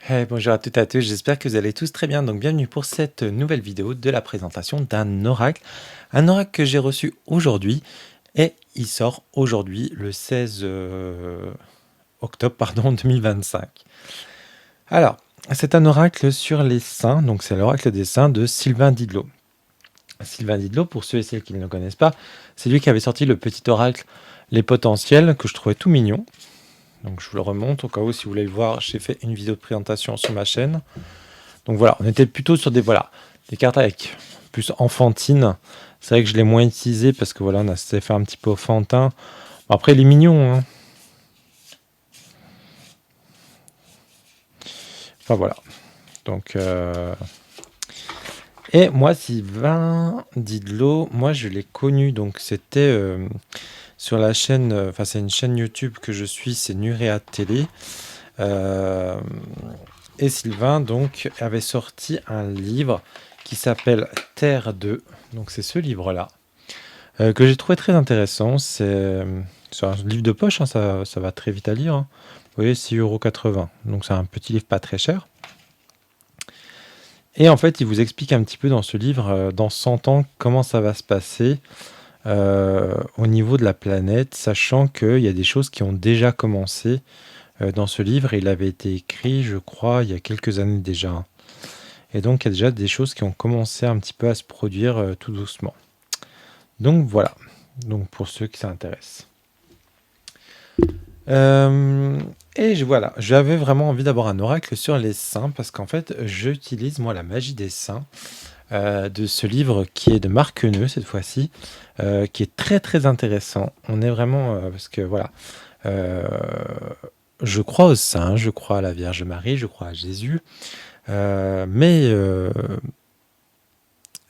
Bonjour à toutes et à tous, j'espère que vous allez tous très bien. Donc bienvenue pour cette nouvelle vidéo de la présentation d'un oracle. Un oracle que j'ai reçu aujourd'hui et il sort aujourd'hui le 16 octobre pardon, 2025. Alors, c'est un oracle sur les saints, donc c'est l'oracle des saints de Sylvain Didlot. Sylvain Didlot, pour ceux et celles qui ne le connaissent pas, c'est lui qui avait sorti le petit oracle Les Potentiels que je trouvais tout mignon. Donc je vous le remonte au cas où si vous voulez le voir, j'ai fait une vidéo de présentation sur ma chaîne. Donc voilà, on était plutôt sur des cartes avec plus enfantines. C'est vrai que je l'ai moins utilisé parce que voilà, on a fait un petit peu enfantin. Bon, après, il est mignon, hein. Enfin voilà. Donc et moi, Sylvain Didlot, moi je l'ai connu. Donc c'était sur la chaîne, enfin c'est une chaîne YouTube que je suis, c'est Nurea Télé. Euh, et Sylvain donc avait sorti un livre qui s'appelle Terre 2. Donc c'est ce livre-là que j'ai trouvé très intéressant. C'est un livre de poche, hein, ça va très vite à lire, hein. Vous voyez, 6,80 €. Donc c'est un petit livre pas très cher. Et en fait, il vous explique un petit peu dans ce livre, dans 100 ans, comment ça va se passer au niveau de la planète, sachant qu'il y a des choses qui ont déjà commencé dans ce livre. Il avait été écrit, je crois, il y a quelques années déjà. Et donc, il y a déjà des choses qui ont commencé un petit peu à se produire tout doucement. Donc voilà, donc pour ceux qui s'intéressent. Voilà, j'avais vraiment envie d'avoir un oracle sur les saints parce qu'en fait, j'utilise moi la magie des saints de ce livre qui est de Marc Queneux cette fois-ci, qui est très très intéressant. On est vraiment parce que voilà, euh, je crois aux saints, je crois à la Vierge Marie, je crois à Jésus, mais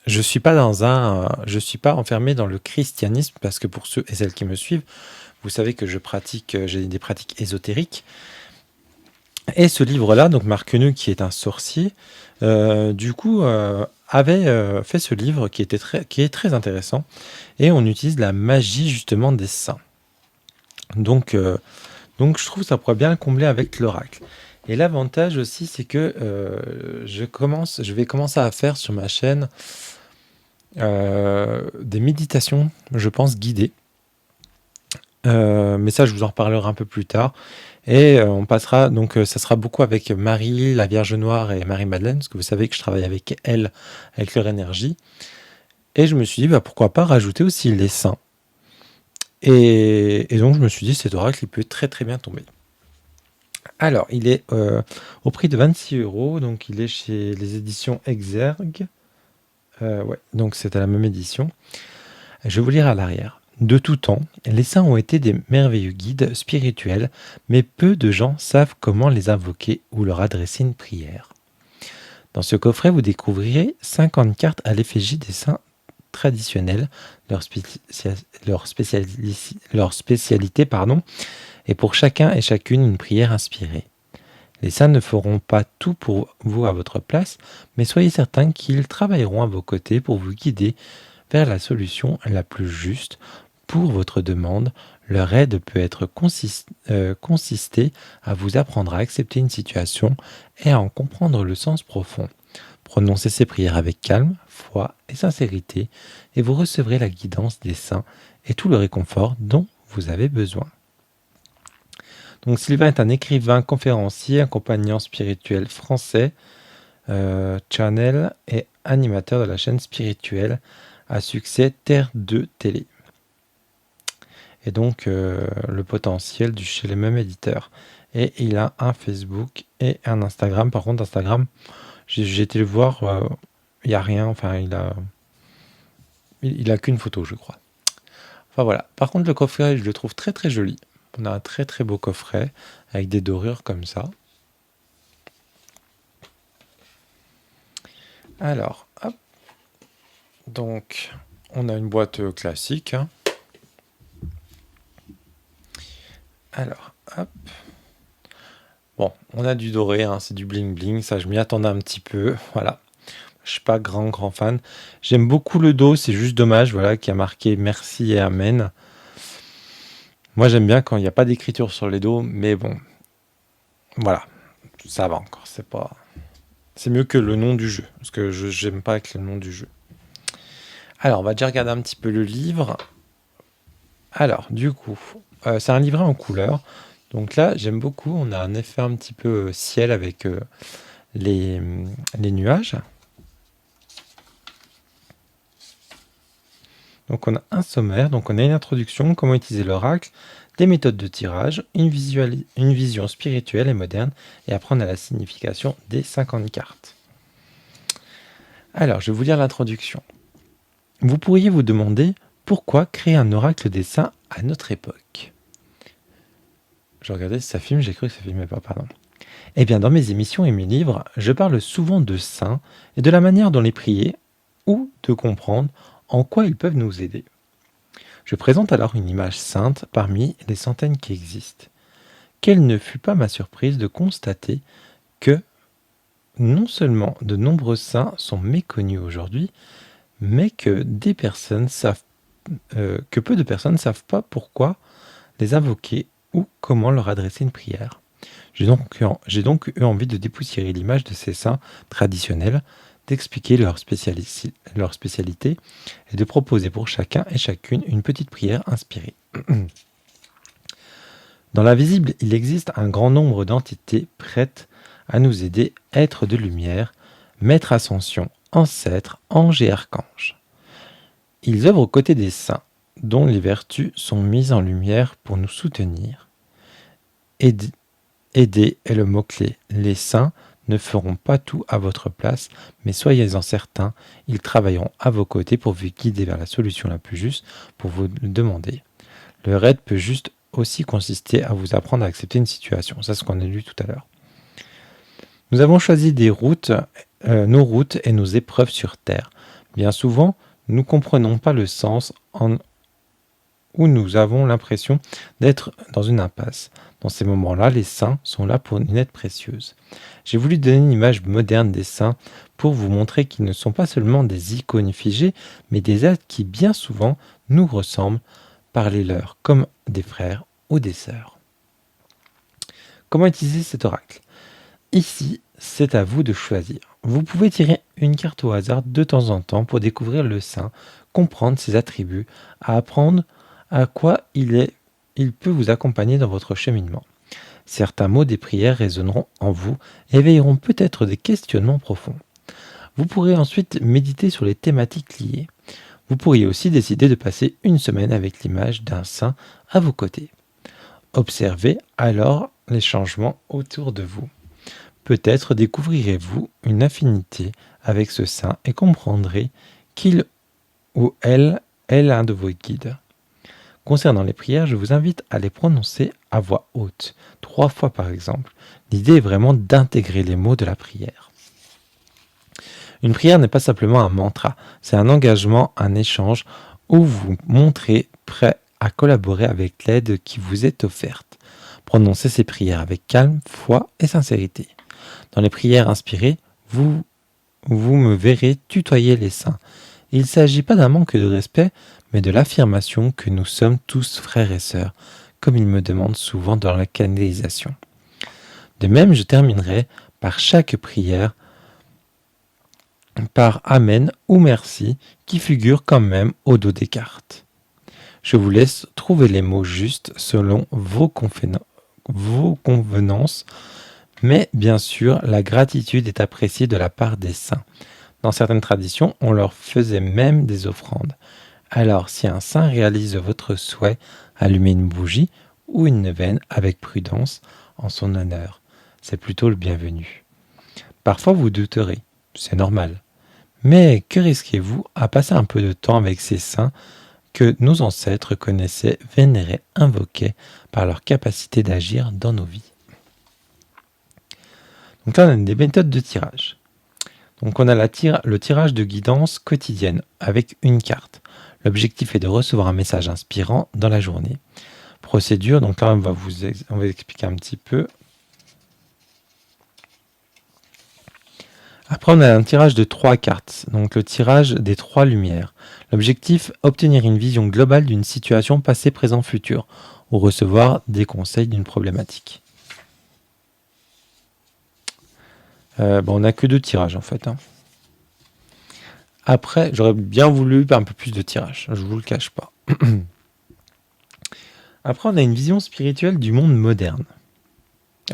je suis pas enfermé dans le christianisme parce que pour ceux et celles qui me suivent, vous savez que j'ai des pratiques ésotériques. Et ce livre-là, donc Marc Queneux, qui est un sorcier, avait fait ce livre qui est très intéressant. Et on utilise la magie justement des saints. Donc, donc je trouve que ça pourrait bien le combler avec l'oracle. Et l'avantage aussi, c'est que je vais commencer à faire sur ma chaîne des méditations, je pense, guidées. Mais ça, je vous en reparlerai un peu plus tard. Et on passera, donc ça sera beaucoup avec Marie, la Vierge Noire et Marie-Madeleine, parce que vous savez que je travaille avec elles, avec leur énergie. Et je me suis dit, bah, pourquoi pas rajouter aussi les saints. Et donc je me suis dit, cet oracle, il peut très très bien tomber. Alors, il est au prix de 26 €, donc il est chez les éditions Exergue. Ouais, donc c'est à la même édition. Je vais vous lire à l'arrière. De tout temps, les saints ont été des merveilleux guides spirituels, mais peu de gens savent comment les invoquer ou leur adresser une prière. Dans ce coffret, vous découvrirez 50 cartes à l'effigie des saints traditionnels, leur spécialité, et pour chacun et chacune une prière inspirée. Les saints ne feront pas tout pour vous à votre place, mais soyez certains qu'ils travailleront à vos côtés pour vous guider vers la solution la plus juste pour votre demande. Leur aide peut être consister à vous apprendre à accepter une situation et à en comprendre le sens profond. Prononcez ces prières avec calme, foi et sincérité, et vous recevrez la guidance des saints et tout le réconfort dont vous avez besoin. Donc Sylvain est un écrivain, conférencier, accompagnant spirituel français, channel et animateur de la chaîne spirituelle à succès Terre 2 Télé. Et donc le potentiel chez les mêmes éditeurs. Et il a un Facebook et un Instagram. Par contre, Instagram, j'ai été le voir, il n'y a rien. Enfin, il a qu'une photo, je crois. Enfin voilà. Par contre, le coffret, je le trouve très très joli. On a un très très beau coffret avec des dorures comme ça. Alors, hop. Donc, on a une boîte classique, hein. Alors, hop. Bon, on a du doré, hein, c'est du bling bling, ça je m'y attendais un petit peu, voilà. Je suis pas grand fan. J'aime beaucoup le dos, c'est juste dommage, voilà, qui a marqué merci et amen. Moi j'aime bien quand il n'y a pas d'écriture sur les dos, mais bon, voilà. ça va encore, c'est mieux que le nom du jeu, parce que j'aime pas avec le nom du jeu. Alors, on va déjà regarder un petit peu le livre. Alors, du coup, c'est un livret en couleur. Donc là, j'aime beaucoup. On a un effet un petit peu ciel avec les, les nuages. Donc on a un sommaire, donc on a une introduction, comment utiliser l'oracle, des méthodes de tirage, une vision spirituelle et moderne, et apprendre à la signification des 50 cartes. Alors, je vais vous lire l'introduction. Vous pourriez vous demander pourquoi créer un oracle des saints à notre époque. Je regardais si ça filme, j'ai cru que ça filmait pas, pardon. Eh bien, dans mes émissions et mes livres, je parle souvent de saints et de la manière dont les prier ou de comprendre en quoi ils peuvent nous aider. Je présente alors une image sainte parmi les centaines qui existent. Quelle ne fut pas ma surprise de constater que non seulement de nombreux saints sont méconnus aujourd'hui, mais que peu de personnes ne savent pas pourquoi les invoquer ou comment leur adresser une prière. J'ai donc eu envie de dépoussiérer l'image de ces saints traditionnels, d'expliquer leur spécialité et de proposer pour chacun et chacune une petite prière inspirée. Dans l'invisible, il existe un grand nombre d'entités prêtes à nous aider, êtres de lumière, maîtres ascension, ancêtres, anges et archanges. Ils œuvrent aux côtés des saints, dont les vertus sont mises en lumière pour nous soutenir. Aider est le mot-clé. Les saints ne feront pas tout à votre place, mais soyez-en certains, ils travailleront à vos côtés pour vous guider vers la solution la plus juste pour vous le demander. Le raid peut juste aussi consister à vous apprendre à accepter une situation. Ça, c'est ce qu'on a lu tout à l'heure. Nous avons choisi nos routes et nos épreuves sur Terre. Bien souvent, nous ne comprenons pas le sens où nous avons l'impression d'être dans une impasse. Dans ces moments-là, les saints sont là pour une aide précieuse. J'ai voulu donner une image moderne des saints pour vous montrer qu'ils ne sont pas seulement des icônes figées, mais des êtres qui bien souvent nous ressemblent par les leurs, comme des frères ou des sœurs. Comment utiliser cet oracle ? Ici, c'est à vous de choisir. Vous pouvez tirer une carte au hasard de temps en temps pour découvrir le saint, comprendre ses attributs, apprendre à quoi il peut vous accompagner dans votre cheminement. Certains mots des prières résonneront en vous et éveilleront peut-être des questionnements profonds. Vous pourrez ensuite méditer sur les thématiques liées. Vous pourriez aussi décider de passer une semaine avec l'image d'un saint à vos côtés. Observez alors les changements autour de vous. Peut-être découvrirez-vous une affinité avec ce saint et comprendrez qu'il ou elle est l'un de vos guides. Concernant les prières, je vous invite à les prononcer à voix haute, 3 fois par exemple. L'idée est vraiment d'intégrer les mots de la prière. Une prière n'est pas simplement un mantra, c'est un engagement, un échange où vous montrez prêt à collaborer avec l'aide qui vous est offerte. Prononcez ces prières avec calme, foi et sincérité. Dans les prières inspirées, vous me verrez tutoyer les saints. Il ne s'agit pas d'un manque de respect, mais de l'affirmation que nous sommes tous frères et sœurs, comme il me demande souvent dans la canalisation. De même, je terminerai par chaque prière par Amen ou Merci qui figure quand même au dos des cartes. Je vous laisse trouver les mots justes selon vos convenances, mais bien sûr, la gratitude est appréciée de la part des saints. Dans certaines traditions, on leur faisait même des offrandes. Alors, si un saint réalise votre souhait, allumez une bougie ou une neuvaine avec prudence en son honneur. C'est plutôt le bienvenu. Parfois, vous douterez, c'est normal. Mais que risquez-vous à passer un peu de temps avec ces saints que nos ancêtres connaissaient, vénéraient, invoquaient par leur capacité d'agir dans nos vies? Donc là, on a des méthodes de tirage. Donc on a le tirage de guidance quotidienne avec une carte. L'objectif est de recevoir un message inspirant dans la journée. Procédure, donc là on va expliquer un petit peu. Après on a un tirage de 3 cartes, donc le tirage des 3 lumières. L'objectif, obtenir une vision globale d'une situation passée, présent, futur, ou recevoir des conseils d'une problématique. On n'a que 2 tirages en fait, hein. Après, j'aurais bien voulu un peu plus de tirages, je vous le cache pas. Après, on a une vision spirituelle du monde moderne.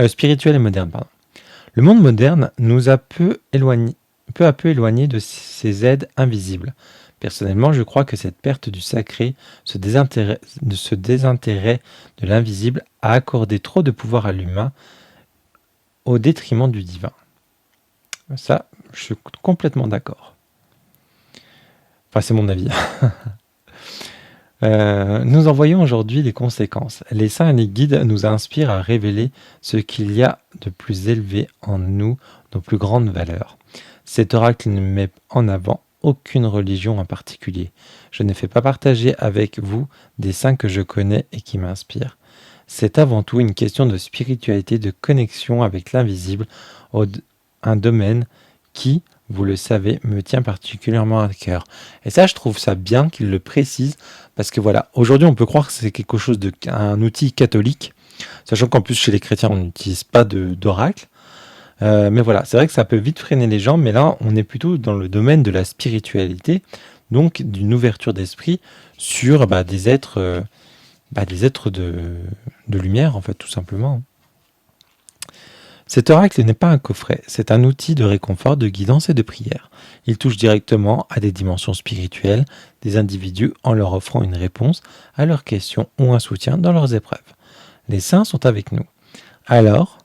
Spirituel et moderne, pardon. Le monde moderne nous a peu à peu éloignés de ces aides invisibles. Personnellement, je crois que cette perte du sacré, ce désintérêt de l'invisible, a accordé trop de pouvoir à l'humain au détriment du divin. Ça, je suis complètement d'accord. Enfin, c'est mon avis. Nous en voyons aujourd'hui les conséquences. Les saints et les guides nous inspirent à révéler ce qu'il y a de plus élevé en nous, nos plus grandes valeurs. Cet oracle ne met en avant aucune religion en particulier. Je ne fais pas partager avec vous des saints que je connais et qui m'inspirent. C'est avant tout une question de spiritualité, de connexion avec l'invisible, un domaine qui, vous le savez, me tient particulièrement à cœur. Et ça, je trouve ça bien qu'il le précise, parce que voilà, aujourd'hui, on peut croire que c'est quelque chose un outil catholique, sachant qu'en plus, chez les chrétiens, on n'utilise pas d'oracle. Mais voilà, c'est vrai que ça peut vite freiner les gens, mais là, on est plutôt dans le domaine de la spiritualité, donc d'une ouverture d'esprit sur des êtres de lumière, en fait, tout simplement. Cet oracle n'est pas un coffret, c'est un outil de réconfort, de guidance et de prière. Il touche directement à des dimensions spirituelles des individus en leur offrant une réponse à leurs questions ou un soutien dans leurs épreuves. Les saints sont avec nous. Alors,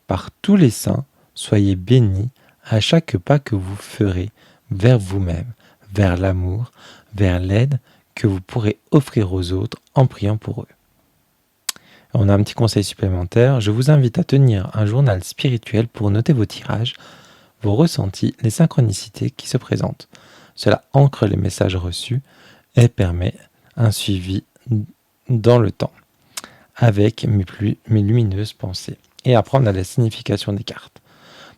par tous les saints, soyez bénis à chaque pas que vous ferez vers vous-même, vers l'amour, vers l'aide que vous pourrez offrir aux autres en priant pour eux. On a un petit conseil supplémentaire. Je vous invite à tenir un journal spirituel pour noter vos tirages, vos ressentis, les synchronicités qui se présentent. Cela ancre les messages reçus et permet un suivi dans le temps avec mes lumineuses pensées. Et après, on a la signification des cartes.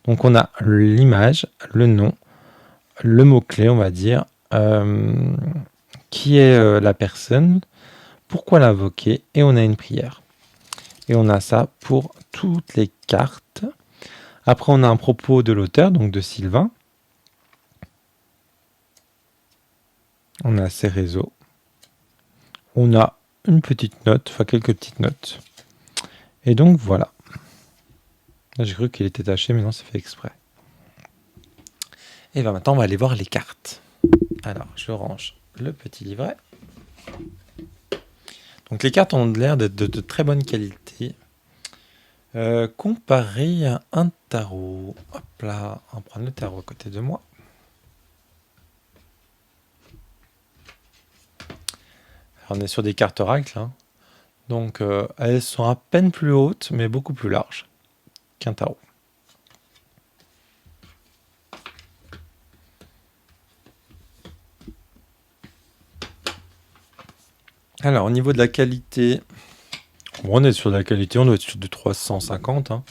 Donc, on a l'image, le nom, le mot-clé, on va dire, qui est la personne, pourquoi l'invoquer, et on a une prière. Et on a ça pour toutes les cartes. Après, on a un propos de l'auteur, donc de Sylvain. On a ses réseaux. On a une petite note, enfin quelques petites notes. Et donc voilà. Là, j'ai cru qu'il était taché, mais non, c'est fait exprès. Et bien maintenant, on va aller voir les cartes. Alors, je range le petit livret. Donc les cartes ont l'air d'être de très bonne qualité. Comparé à un tarot. Hop là, on va prendre le tarot à côté de moi. Alors, on est sur des cartes oracles. Hein. Donc elles sont à peine plus hautes, mais beaucoup plus larges qu'un tarot. Alors au niveau de la qualité, on est sur de la qualité, on doit être sur du 350. Hein.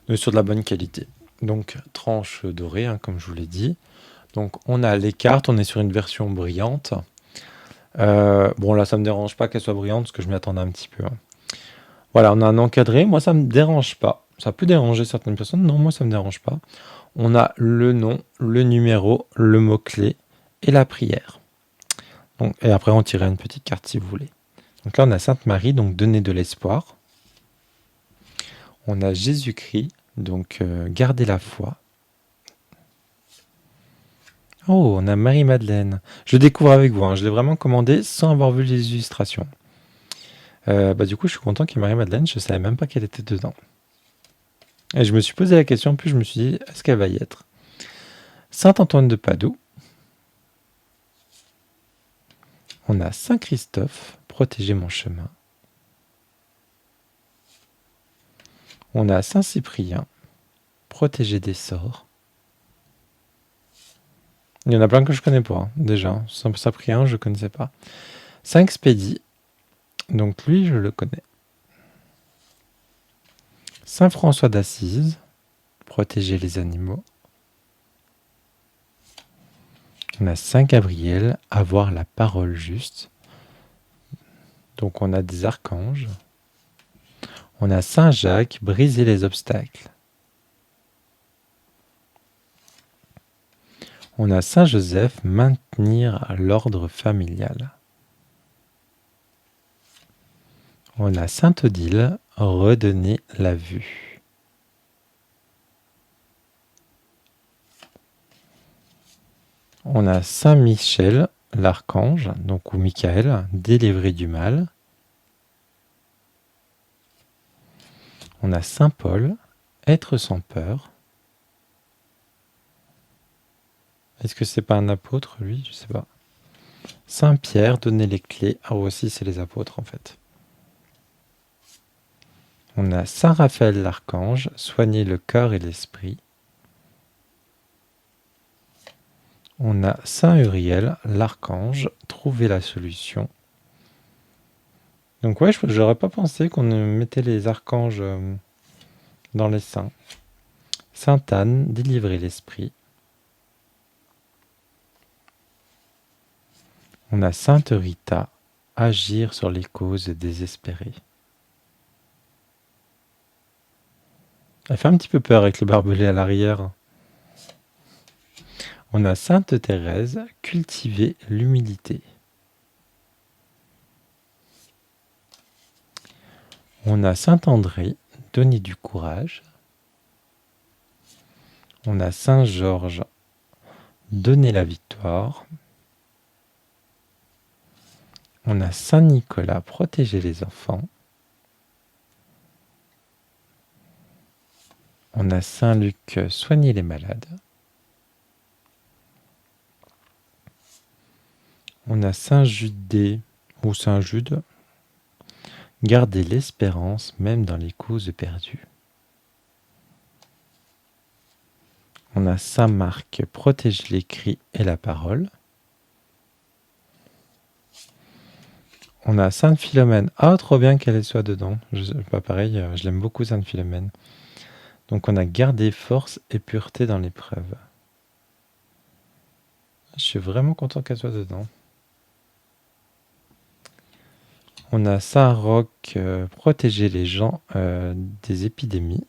On est sur de la bonne qualité. Donc tranche dorée, hein, comme je vous l'ai dit. Donc on a les cartes, on est sur une version brillante. Bon là ça me dérange pas qu'elle soit brillante parce que je m'y attendais un petit peu. Hein. Voilà, on a un encadré, moi ça me dérange pas. Ça peut déranger certaines personnes, non moi ça me dérange pas. On a le nom, le numéro, le mot-clé et la prière. Donc, et après on tirera une petite carte si vous voulez. Donc là on a Sainte Marie, donc donner de l'espoir. On a Jésus-Christ, donc garder la foi. Oh, on a Marie-Madeleine. Je découvre avec vous, hein. Je l'ai vraiment commandé sans avoir vu les illustrations. Du coup, je suis content qu'il y ait Marie-Madeleine, je ne savais même pas qu'elle était dedans. Et je me suis posé la question, puis je me suis dit, est-ce qu'elle va y être? Saint-Antoine de Padoue. On a Saint-Christophe, protéger mon chemin. On a Saint-Cyprien, protéger des sorts. Il y en a plein que je connais pas, hein, déjà. Saint-Cyprien, je ne connaissais pas. Saint-Expédie, donc lui, je le connais. Saint-François d'Assise, protéger les animaux. On a Saint-Gabriel, avoir la parole juste. Donc on a des archanges. On a Saint-Jacques, briser les obstacles. On a Saint Joseph, maintenir l'ordre familial. On a Sainte Odile, redonner la vue. On a Saint Michel, l'archange, donc ou Michael, délivrer du mal. On a Saint Paul, être sans peur. Est-ce que c'est pas un apôtre, lui? Je sais pas. Saint Pierre, donner les clés. Ah, aussi, c'est les apôtres, en fait. On a Saint Raphaël l'archange, soigner le corps et l'esprit. On a Saint Uriel l'archange, trouver la solution. Donc ouais, j'aurais pas pensé qu'on mettait les archanges dans les saints. Sainte Anne, délivrer l'esprit. On a Sainte Rita, agir sur les causes désespérées. Elle fait un petit peu peur avec le barbelé à l'arrière. On a Sainte Thérèse, cultiver l'humilité. On a Saint André, donner du courage. On a Saint Georges, donner la victoire. On a Saint Nicolas, protéger les enfants. On a Saint Luc, soigner les malades. On a Saint Judée ou Saint Jude, garder l'espérance même dans les causes perdues. On a Saint Marc, protège l'écrit et la parole. On a Sainte Philomène. Ah, trop bien qu'elle soit dedans. Pas pareil, je l'aime beaucoup, Sainte Philomène. Donc on a gardé force et pureté dans l'épreuve. Je suis vraiment content qu'elle soit dedans. On a Saint Roch, protéger les gens des épidémies.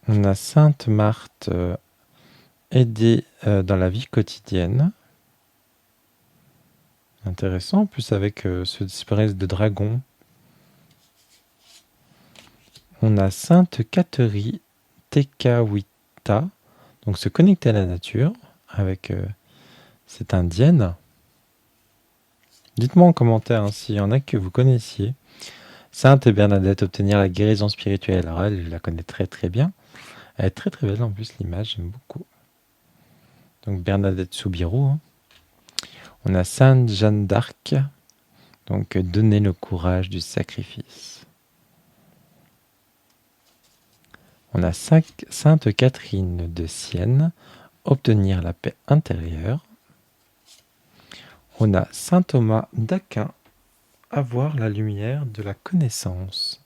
On a Sainte Marthe, aider dans la vie quotidienne. Intéressant, en plus avec ce espèce de dragon. On a Sainte Catherine Tekawita, donc se connecter à la nature avec cette indienne. Dites-moi en commentaire s'il y en a que vous connaissiez. Sainte Bernadette, obtenir la guérison spirituelle. Alors elle, je la connais très très bien. Elle est très très belle en plus, l'image, j'aime beaucoup. Donc Bernadette Soubirous. Hein. On a Sainte Jeanne d'Arc, donc donner le courage du sacrifice. On a Sainte Catherine de Sienne, obtenir la paix intérieure. On a Saint Thomas d'Aquin, avoir la lumière de la connaissance.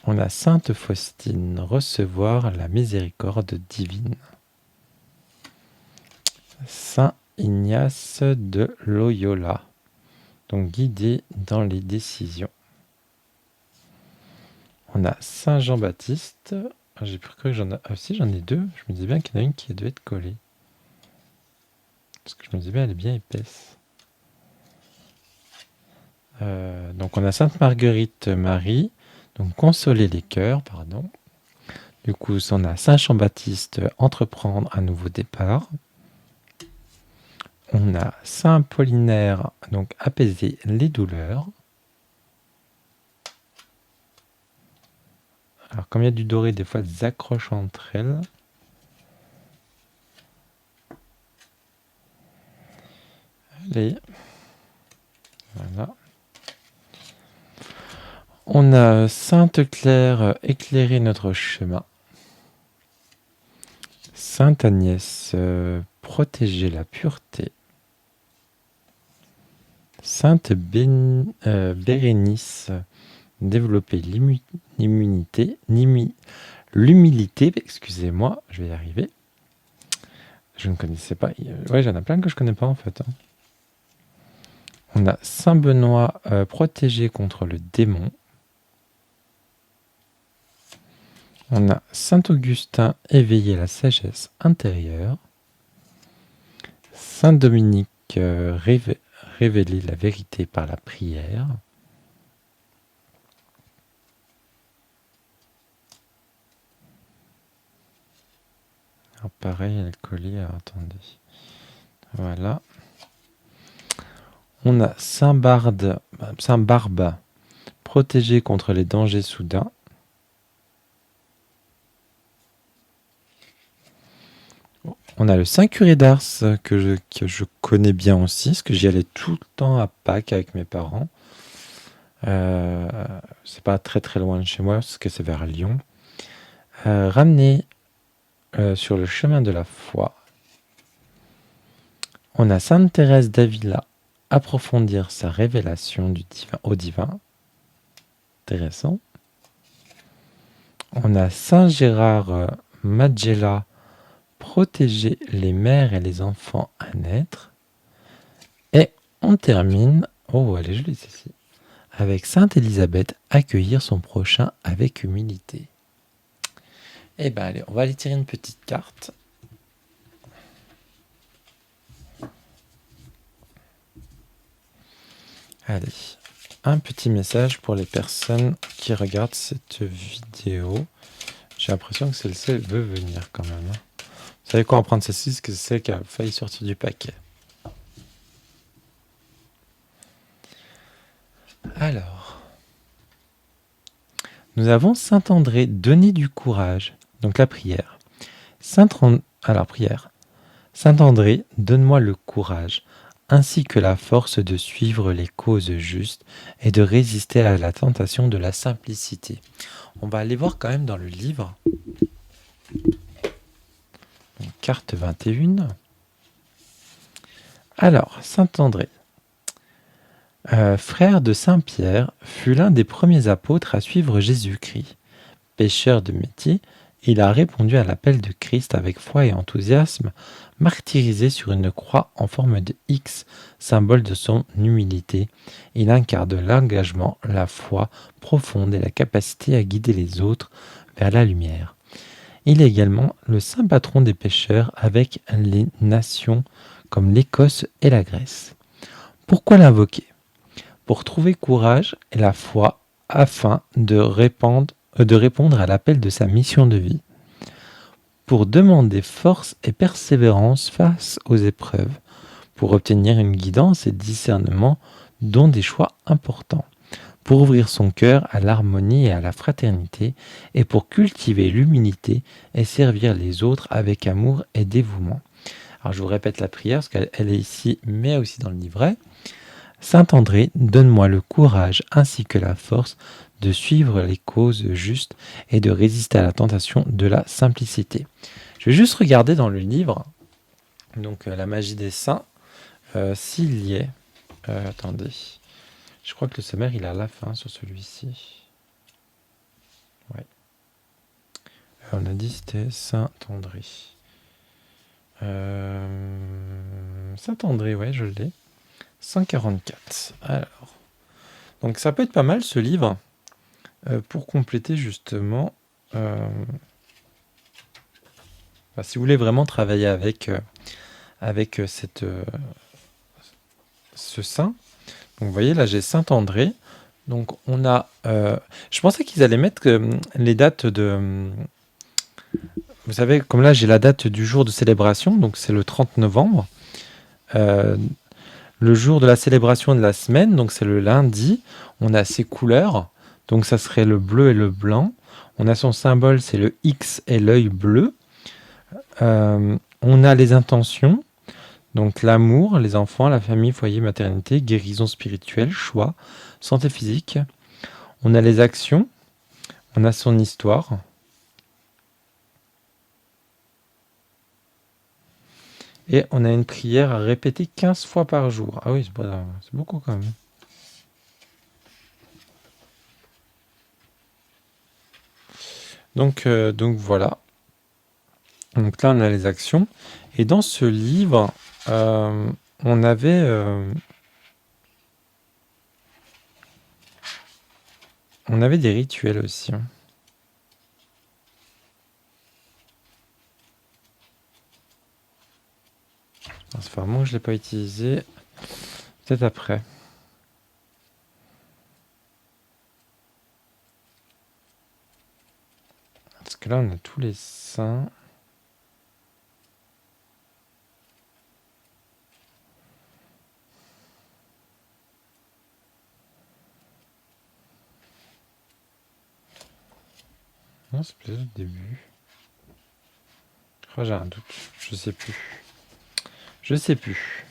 On a Sainte Faustine, recevoir la miséricorde divine. Saint Ignace de Loyola, donc guider dans les décisions. On a Saint Jean-Baptiste. J'ai cru que j'en ai... Ah si, j'en ai deux. Je me disais bien qu'il y en a une qui devait être collée. Parce que je me disais bien, elle est bien épaisse. Donc on a Sainte Marguerite Marie. Donc consoler les cœurs, pardon. Du coup, on a Saint Jean-Baptiste, entreprendre un nouveau départ. On a Saint Apollinaire, donc apaiser les douleurs. Alors, comme il y a du doré, des fois, elles accrochent entre elles. Allez. Voilà. On a Sainte Claire, éclairer notre chemin. Sainte Agnès, protéger la pureté. Sainte Bérénice, développer l'immunité, l'humilité, excusez-moi, je vais y arriver. Je ne connaissais pas. Ouais, j'en ai plein que je connais pas en fait. Hein. On a Saint Benoît, protégé contre le démon. On a Saint Augustin, éveiller la sagesse intérieure. Saint Dominique, révéler la vérité par la prière. Alors pareil, elle est collée, attendez. Voilà. On a Saint Barbe, protéger contre les dangers soudains. On a le Saint Curé d'Ars que je connais bien aussi, parce que j'y allais tout le temps à Pâques avec mes parents. C'est pas très très loin de chez moi, parce que c'est vers Lyon. Ramener sur le chemin de la foi. On a Sainte Thérèse d'Avila, approfondir sa révélation au divin. Intéressant. On a Saint Gérard Majella, protéger les mères et les enfants à naître. Et on termine, oh elle est jolie celle-ci, avec Sainte Élisabeth, accueillir son prochain avec humilité. Eh ben allez, on va aller tirer une petite carte. Allez, un petit message pour les personnes qui regardent cette vidéo. J'ai l'impression que celle-ci veut venir quand même. Vous savez quoi, en prendre celle-ci, parce que c'est celle qui a failli sortir du paquet. Alors, nous avons Saint André, donner du courage. Donc la prière. Prière. Saint André, donne-moi le courage, ainsi que la force de suivre les causes justes et de résister à la tentation de la simplicité. On va aller voir quand même dans le livre. Donc, carte 21. Alors, Saint André, frère de Saint Pierre, fut l'un des premiers apôtres à suivre Jésus-Christ. Pêcheur de métier, il a répondu à l'appel de Christ avec foi et enthousiasme, martyrisé sur une croix en forme de X, symbole de son humilité. Il incarne l'engagement, la foi profonde et la capacité à guider les autres vers la lumière. Il est également le saint patron des pêcheurs avec les nations comme l'Écosse et la Grèce. Pourquoi l'invoquer ? Pour trouver courage et la foi afin de répondre à l'appel de sa mission de vie, pour demander force et persévérance face aux épreuves, pour obtenir une guidance et discernement dont des choix importants, pour ouvrir son cœur à l'harmonie et à la fraternité, et pour cultiver l'humilité et servir les autres avec amour et dévouement. Alors je vous répète la prière, parce qu'elle est ici, mais aussi dans le livret. Saint André, donne-moi le courage ainsi que la force de suivre les causes justes et de résister à la tentation de la simplicité. Je vais juste regarder dans le livre, donc la magie des saints, s'il y est. Attendez, je crois que le sommaire il est à la fin sur celui-ci. Ouais. On a dit c'était Saint André. Saint André, ouais, je l'ai. 144. Alors, donc ça peut être pas mal ce livre pour compléter justement. Si vous voulez vraiment travailler avec ce saint. Donc vous voyez là j'ai Saint André. Donc on a. Je pensais qu'ils allaient mettre les dates de. Vous savez, comme là j'ai la date du jour de célébration, donc c'est le 30 novembre. Le jour de la célébration de la semaine, donc c'est le lundi, on a ses couleurs, donc ça serait le bleu et le blanc. On a son symbole, c'est le X et l'œil bleu. On a les intentions, donc l'amour, les enfants, la famille, foyer, maternité, guérison spirituelle, choix, santé physique. On a les actions, on a son histoire. Et on a une prière à répéter 15 fois par jour. Ah oui, c'est beaucoup quand même. Donc voilà. Donc là, on a les actions. Et dans ce livre, on avait des rituels aussi. fait un moment que je ne l'ai pas utilisé. Peut-être après. Parce que là, on a tous les saints. Non, c'est peut-être le début. Oh, j'ai un doute. Je sais plus. Je sais plus.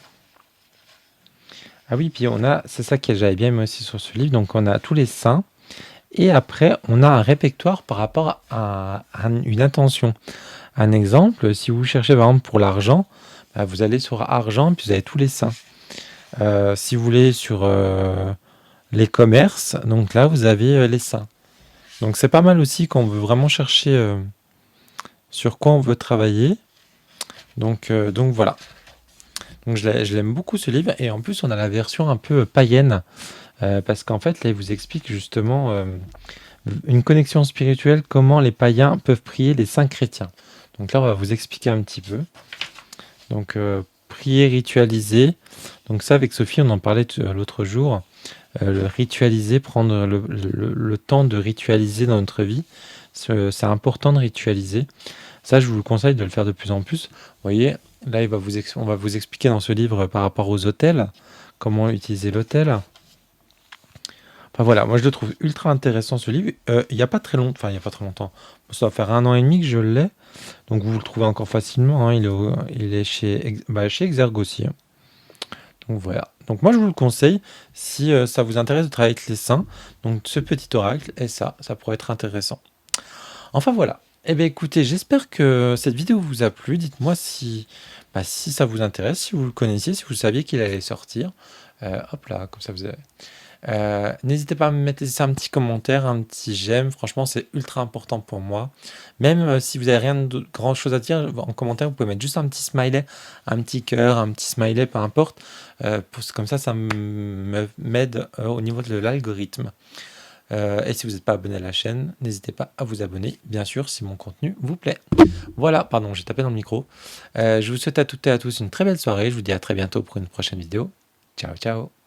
Ah oui, puis on a, c'est ça que j'avais bien aimé aussi sur ce livre. Donc on a tous les saints. Et après, on a un répertoire par rapport à une intention. Un exemple, si vous cherchez par exemple pour l'argent, bah, vous allez sur argent, puis vous avez tous les saints. Si vous voulez sur les commerces, donc là vous avez les saints. Donc c'est pas mal aussi quand on veut vraiment chercher sur quoi on veut travailler. Donc voilà. Donc je l'aime beaucoup ce livre, et en plus on a la version un peu païenne, parce qu'en fait là il vous explique justement une connexion spirituelle, comment les païens peuvent prier les saints chrétiens. Donc là on va vous expliquer un petit peu. Donc prier, ritualiser. Donc ça avec Sophie on en parlait l'autre jour. Le ritualiser, prendre le temps de ritualiser dans notre vie. C'est important de ritualiser. Ça, je vous le conseille de le faire de plus en plus. Vous voyez, là, on va vous expliquer dans ce livre par rapport aux hôtels, comment utiliser l'hôtel. Enfin voilà, moi je le trouve ultra intéressant ce livre. Il n'y a pas très longtemps, enfin il n'y a pas très longtemps. Ça va faire 1 an et demi que je l'ai. Donc vous le trouvez encore facilement. Hein. Il est chez Exergue aussi. Hein. Donc voilà. Donc moi je vous le conseille si ça vous intéresse de travailler avec les saints. Donc ce petit oracle et ça pourrait être intéressant. Enfin voilà. Eh bien écoutez, j'espère que cette vidéo vous a plu. Dites-moi si ça vous intéresse, si vous le connaissiez, si vous saviez qu'il allait sortir. Hop là, comme ça vous avez... N'hésitez pas à me mettre un petit commentaire, un petit j'aime. Franchement, c'est ultra important pour moi. Même si vous n'avez rien de grand chose à dire en commentaire, vous pouvez mettre juste un petit smiley, un petit cœur, un petit smiley, peu importe. Comme ça m'aide au niveau de l'algorithme. Et si vous n'êtes pas abonné à la chaîne, n'hésitez pas à vous abonner, bien sûr, si mon contenu vous plaît. Voilà, pardon, j'ai tapé dans le micro. Je vous souhaite à toutes et à tous une très belle soirée. Je vous dis à très bientôt pour une prochaine vidéo. Ciao, ciao.